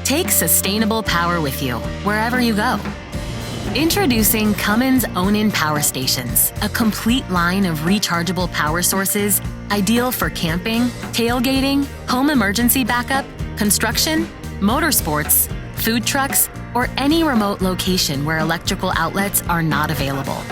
Take sustainable power with you wherever you go. Introducing Cummins Onan Power Stations, a complete line of rechargeable power sources ideal for camping, tailgating, home emergency backup, construction, motorsports, food trucks, or any remote location where electrical outlets are not available.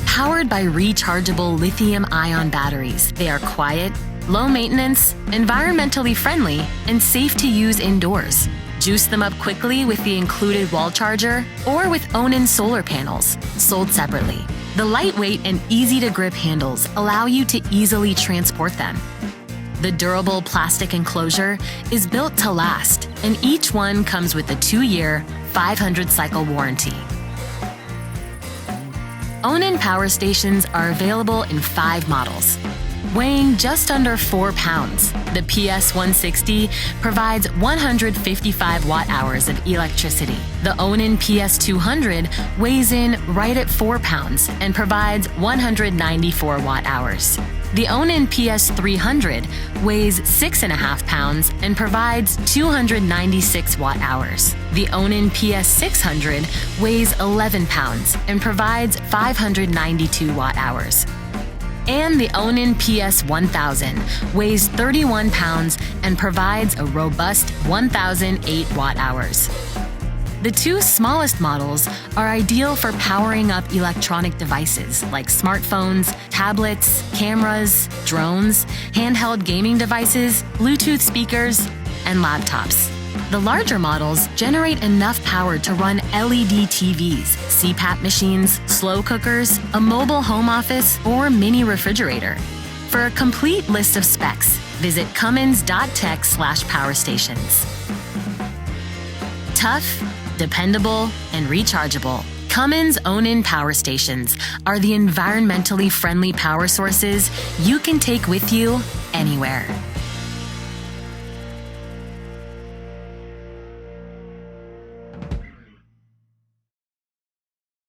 Powered by rechargeable lithium-ion batteries, they are quiet, low maintenance, environmentally friendly, and safe to use indoors. Juice them up quickly with the included wall charger or with Onan solar panels, sold separately. The lightweight and easy-to-grip handles allow you to easily transport them. The durable plastic enclosure is built to last, and each one comes with a 2-year, 500-cycle warranty. Onan Power Stations are available in 5 models. Weighing just under 4 pounds, the PS160 provides 155 watt-hours of electricity. The Onan PS200 weighs in right at 4 pounds and provides 194 watt-hours. The Onan PS300 weighs 6.5 pounds and provides 296 watt-hours. The Onan PS600 weighs 11 pounds and provides 592 watt-hours. And the Onan PS1000 weighs 31 pounds and provides a robust 1,008 watt-hours. The 2 smallest models are ideal for powering up electronic devices like smartphones, tablets, cameras, drones, handheld gaming devices, Bluetooth speakers, and laptops. The larger models generate enough power to run LED TVs, CPAP machines, slow cookers, a mobile home office, or mini refrigerator. For a complete list of specs, visit cummins.tech/powerstations. Tough, dependable, and rechargeable, Cummins Onan Power Stations are the environmentally friendly power sources you can take with you anywhere.